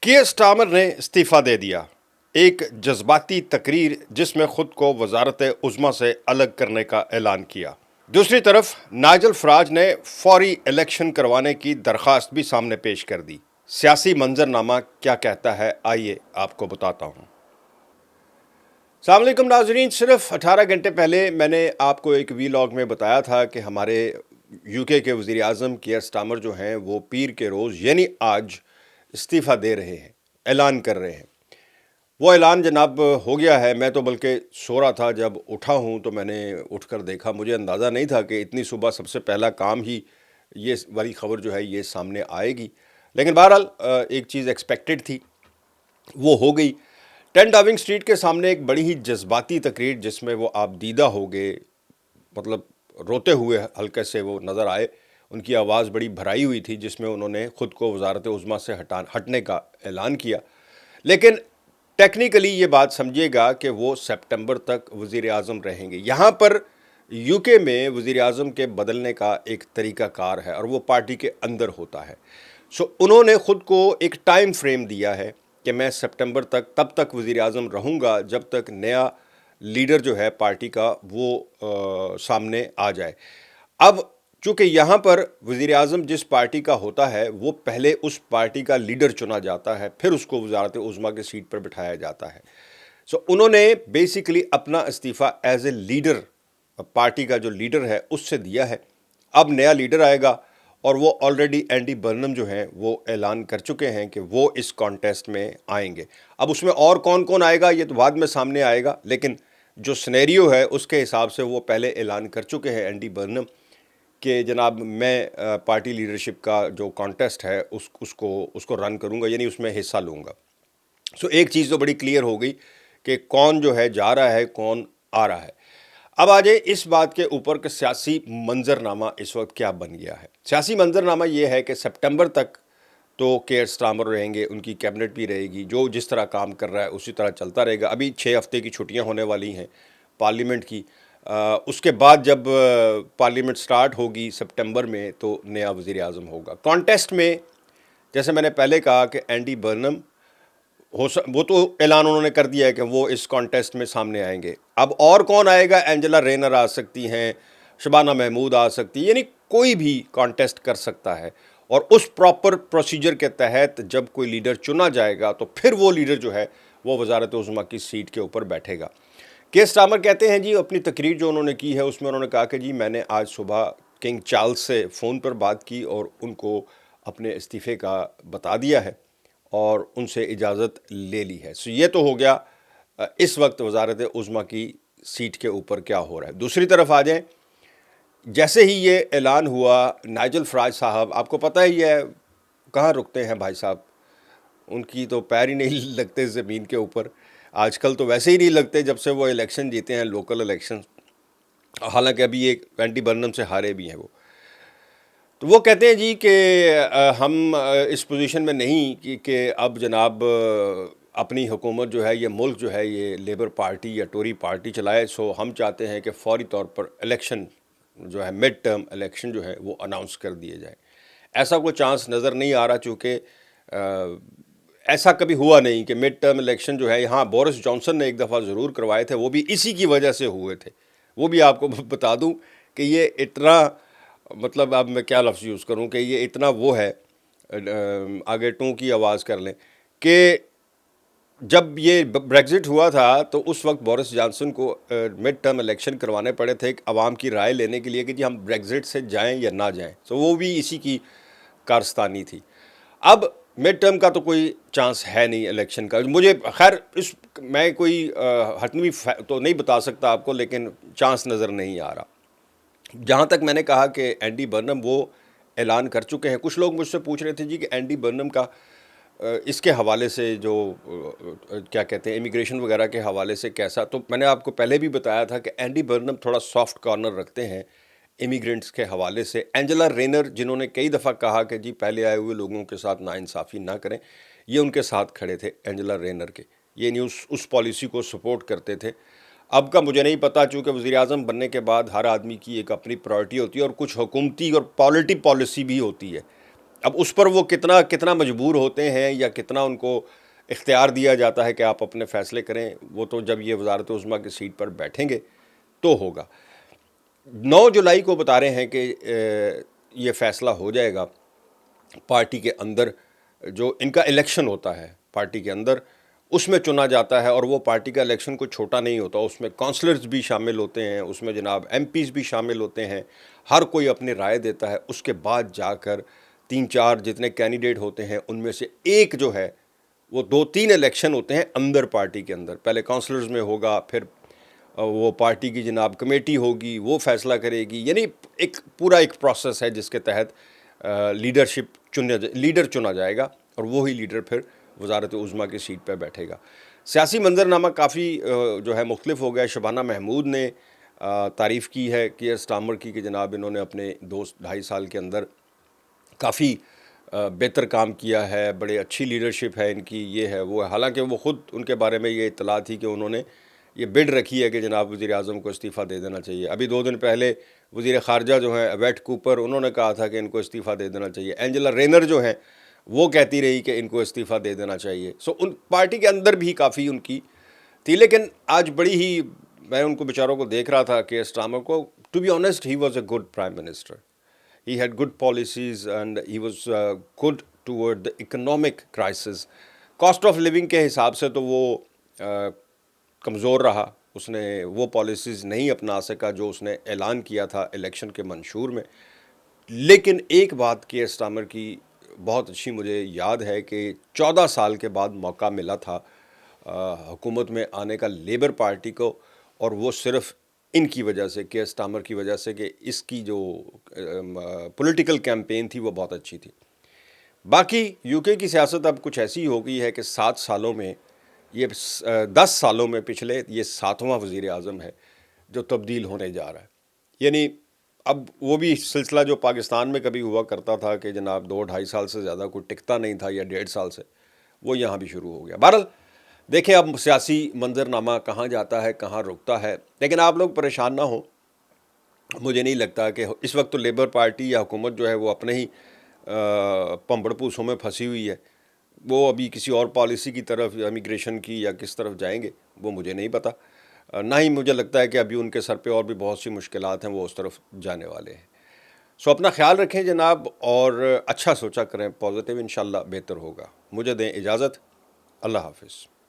कियर Starmer ने इस्तीफ़ा दे दिया। एक जज्बाती तकरीर जिसमें खुद को वजारत उज़्मा से अलग करने का ऐलान किया। दूसरी तरफ नाइजल फराज ने फौरी इलेक्शन करवाने की दरख्वास्त भी सामने पेश कर दी। सियासी मंजरनामा क्या कहता है, आइए आपको बताता हूँ। अस्सलाम वालेकुम नाजरीन, सिर्फ 18 घंटे पहले मैंने आपको एक वीलॉग में बताया था कि हमारे यूके के वज़ीर आज़म कियर स्टारमर जो हैं वो पीर के रोज़ यानी आज इस्तीफ़ा दे रहे हैं, ऐलान कर रहे हैं। वो ऐलान जनाब हो गया है। मैं तो बल्कि सो रहा था, जब उठा हूँ तो मैंने उठकर देखा। मुझे अंदाज़ा नहीं था कि इतनी सुबह सबसे पहला काम ही ये वाली ख़बर जो है ये सामने आएगी, लेकिन बहरहाल एक चीज़ एक्सपेक्टेड थी, वो हो गई। 10 डाउनिंग स्ट्रीट के सामने एक बड़ी ही जज्बाती तकरीर जिसमें वो आप दीदा हो गए, मतलब रोते हुए हल्के से वो नज़र आए। उनकी आवाज़ बड़ी भराई हुई थी जिसमें उन्होंने ख़ुद को वजारत उज़्मा से हटने का ऐलान किया। लेकिन टेक्निकली ये बात समझिएगा कि वो सितंबर तक वज़ीर आज़म रहेंगे। यहाँ पर यूके में वज़ीर आज़म के बदलने का एक तरीक़ाकार है और वो पार्टी के अंदर होता है। उन्होंने ख़ुद को एक टाइम फ्रेम दिया है कि मैं सितंबर तक तब तक वज़ीर आज़म रहूँगा जब तक नया लीडर जो है पार्टी का वो सामने आ जाए। अब चूँकि यहाँ पर वज़ीर आज़म जिस पार्टी का होता है वो पहले उस पार्टी का लीडर चुना जाता है, फिर उसको वज़ारत उज़्मा की सीट पर बिठाया जाता है। उन्होंने बेसिकली अपना इस्तीफ़ा एज ए लीडर, पार्टी का जो लीडर है उससे दिया है। अब नया लीडर आएगा और वो ऑलरेडी एंडी बर्नम जो हैं वो ऐलान कर चुके हैं कि वो इस कॉन्टेस्ट में आएंगे। अब उसमें और कौन कौन आएगा ये तो बाद में सामने आएगा, लेकिन जो सिनेरियो है उसके हिसाब से वो पहले ऐलान कर चुके हैं एंडी बर्नम कि जनाब मैं पार्टी लीडरशिप का जो कॉन्टेस्ट है उसको रन करूँगा, यानी उसमें हिस्सा लूँगा। एक चीज़ तो बड़ी क्लियर हो गई कि कौन जो है जा रहा है, कौन आ रहा है। अब आ जाए इस बात के ऊपर कि सियासी मंजरनामा इस वक्त क्या बन गया है। सियासी मंजरनामा ये है कि सितंबर तक तो कियर स्टारमर रहेंगे, उनकी कैबिनेट भी रहेगी, जो जिस तरह काम कर रहा है उसी तरह चलता रहेगा। अभी 6 हफ्ते की छुट्टियां होने वाली हैं पार्लियामेंट की। उसके बाद जब पार्लियामेंट स्टार्ट होगी सितंबर में तो नया वज़ीर आज़म होगा। कॉन्टेस्ट में जैसे मैंने पहले कहा कि एंडी बर्नम वो तो ऐलान उन्होंने कर दिया है कि वो इस कॉन्टेस्ट में सामने आएंगे। अब और कौन आएगा? एंजेला रेनर आ सकती हैं, शबाना महमूद आ सकती है, यानी कोई भी कॉन्टेस्ट कर सकता है। और उस प्रॉपर प्रोसीजर के तहत जब कोई लीडर चुना जाएगा तो फिर वो लीडर जो है वो वज़ारत उज़्मा की सीट के ऊपर बैठेगा। कियर स्टारमर कहते हैं जी, अपनी तकरीर जो उन्होंने की है उसमें उन्होंने कहा कि जी मैंने आज सुबह किंग चार्ल्स से फ़ोन पर बात की और उनको अपने इस्तीफ़े का बता दिया है और उनसे इजाज़त ले ली है। ये तो हो गया इस वक्त वज़ारत उज़्मा की सीट के ऊपर क्या हो रहा है। दूसरी तरफ आ जाएं, जैसे ही ये ऐलान हुआ, नाइजल फराज साहब, आपको पता ही है कहाँ रुकते हैं भाई साहब, उनकी तो पैर ही नहीं लगते ज़मीन के ऊपर। आजकल तो वैसे ही नहीं लगते जब से वो इलेक्शन जीते हैं, लोकल इलेक्शन। हालांकि अभी एक एंटी बर्नम से हारे भी हैं वो। तो वो कहते हैं जी कि हम इस पोजीशन में नहीं कि अब जनाब अपनी हुकूमत जो है, ये मुल्क जो है ये लेबर पार्टी या टोरी पार्टी चलाए। हम चाहते हैं कि फ़ौरी तौर पर इलेक्शन जो है, मिड टर्म इलेक्शन जो है वो अनाउंस कर दिए जाए। ऐसा कोई चांस नज़र नहीं आ रहा, चूँकि ऐसा कभी हुआ नहीं कि मिड टर्म इलेक्शन जो है, यहाँ बोरिस जॉनसन ने एक दफ़ा ज़रूर करवाए थे, वो भी इसी की वजह से हुए थे। वो भी आपको बता दूँ कि ये इतना, मतलब अब मैं क्या लफ्ज़ यूज़ करूँ कि ये इतना वो है, आगे टू की आवाज़ कर लें कि जब ये ब्रेग्ज़िट हुआ था तो उस वक्त बोरिस जॉनसन को मिड टर्म इलेक्शन करवाने पड़े थे आवाम की राय लेने के लिए कि जी हम ब्रेग्ज़िट से जाएं या ना जाएं। वो भी इसी की कारस्तानी थी। अब मिड टर्म का तो कोई चांस है नहीं इलेक्शन का। मुझे खैर मैं कोई हतमी तो नहीं बता सकता आपको, लेकिन चांस नज़र नहीं आ रहा। जहाँ तक मैंने कहा कि एंडी बर्नम वो ऐलान कर चुके हैं। कुछ लोग मुझसे पूछ रहे थे जी कि एंडी बर्नम का इसके हवाले से जो क्या कहते हैं, इमिग्रेशन वगैरह के हवाले से कैसा। तो मैंने आपको पहले भी बताया था कि एंडी बर्नम थोड़ा सॉफ्ट कॉर्नर रखते हैं इमिग्रेंट्स के हवाले से। एंजेला रेनर, जिन्होंने कई दफ़ा कहा कि जी पहले आए हुए लोगों के साथ नाइंसाफ़ी ना करें, ये उनके साथ खड़े थे एंजेला रेनर के, ये न्यूज़ उस पॉलिसी को सपोर्ट करते थे। अब का मुझे नहीं पता, चूँकि वज़ीर आज़म बनने के बाद हर आदमी की एक अपनी प्रायोरिटी होती है और कुछ हुकूमती और पॉलिसी भी होती है। اب اس پر وہ کتنا مجبور ہوتے ہیں یا کتنا ان کو اختیار دیا جاتا ہے کہ آپ اپنے فیصلے کریں، وہ تو جب یہ وزارت عظمیٰ کی سیٹ پر بیٹھیں گے تو ہوگا۔ 9 جولائی کو بتا رہے ہیں کہ یہ فیصلہ ہو جائے گا پارٹی کے اندر، جو ان کا الیکشن ہوتا ہے پارٹی کے اندر اس میں چنا جاتا ہے، اور وہ پارٹی کا الیکشن کوئی چھوٹا نہیں ہوتا، اس میں کونسلرز بھی شامل ہوتے ہیں، اس میں جناب ایم پیز بھی شامل ہوتے ہیں، ہر کوئی اپنی رائے دیتا ہے، اس کے بعد جا کر 3 4 جتنے کینڈیڈیٹ ہوتے ہیں ان میں سے ایک جو ہے وہ 2 3 الیکشن ہوتے ہیں اندر پارٹی کے اندر، پہلے کونسلرز میں ہوگا، پھر وہ پارٹی کی جناب کمیٹی ہوگی، وہ فیصلہ کرے گی، یعنی ایک پروسیس ہے جس کے تحت لیڈر چنا جائے گا، اور وہی لیڈر پھر وزارت عظمیٰ کی سیٹ پہ بیٹھے گا۔ سیاسی منظرنامہ کافی جو ہے مختلف ہو گیا۔ شبانہ محمود نے تعریف کی ہے کیئر سٹارمر کی کہ جناب انہوں نے اپنے 2 2.5 سال کے اندر کافی بہتر کام کیا ہے، بڑے اچھی لیڈرشپ ہے ان کی، یہ ہے وہ ہے، حالانکہ وہ خود ان کے بارے میں یہ اطلاع تھی کہ انہوں نے یہ بڈ رکھی ہے کہ جناب وزیر اعظم کو استعفیٰ دے دینا چاہیے۔ ابھی 2 دن پہلے وزیر خارجہ جو ہیں ویٹ کوپر، انہوں نے کہا تھا کہ ان کو استعفیٰ دے دینا چاہیے۔ اینجلا رینر جو ہیں وہ کہتی رہی کہ ان کو استعفیٰ دے دینا چاہیے۔ ان پارٹی کے اندر بھی کافی ان کی تھی، لیکن آج بڑی ہی میں ان کو بیچاروں کو دیکھ رہا تھا کہ اسٹامر کو، to be honest he was a good prime minister, he had good policies and he was good toward the economic crisis. Cost of living کے حساب سے تو وہ کمزور رہا، اس نے وہ پالیسیز نہیں اپنا سکا جو اس نے اعلان کیا تھا الیکشن کے منشور میں۔ لیکن ایک بات کیئر سٹارمر کی بہت اچھی مجھے یاد ہے کہ 14 سال کے بعد موقع ملا تھا حکومت میں آنے کا لیبر پارٹی کو، اور وہ صرف ان کی وجہ سے، کیئر سٹارمر کی وجہ سے، کہ اس کی جو پولیٹیکل کیمپین تھی وہ بہت اچھی تھی۔ باقی یو کے کی سیاست اب کچھ ایسی ہو گئی ہے کہ 7 سالوں میں، یہ 10 سالوں میں پچھلے یہ 7واں وزیر اعظم ہے جو تبدیل ہونے جا رہا ہے۔ یعنی اب وہ بھی سلسلہ جو پاکستان میں کبھی ہوا کرتا تھا کہ جناب 2 2.5 سال سے زیادہ کوئی ٹکتا نہیں تھا، یا 1.5 سال سے، وہ یہاں بھی شروع ہو گیا۔ بہرحال دیکھیں اب سیاسی منظرنامہ کہاں جاتا ہے، کہاں رکتا ہے، لیکن آپ لوگ پریشان نہ ہوں۔ مجھے نہیں لگتا کہ اس وقت تو لیبر پارٹی یا حکومت جو ہے وہ اپنے ہی پمبڑ پوسوں میں پھنسی ہوئی ہے، وہ ابھی کسی اور پالیسی کی طرف، امیگریشن کی یا کس طرف جائیں گے وہ مجھے نہیں پتہ، نہ ہی مجھے لگتا ہے کہ ابھی ان کے سر پہ اور بھی بہت سی مشکلات ہیں، وہ اس طرف جانے والے ہیں۔ اپنا خیال رکھیں جناب، اور اچھا سوچا کریں، پازیٹیو انشاءاللہ بہتر ہوگا۔ مجھے دیں اجازت، اللہ حافظ۔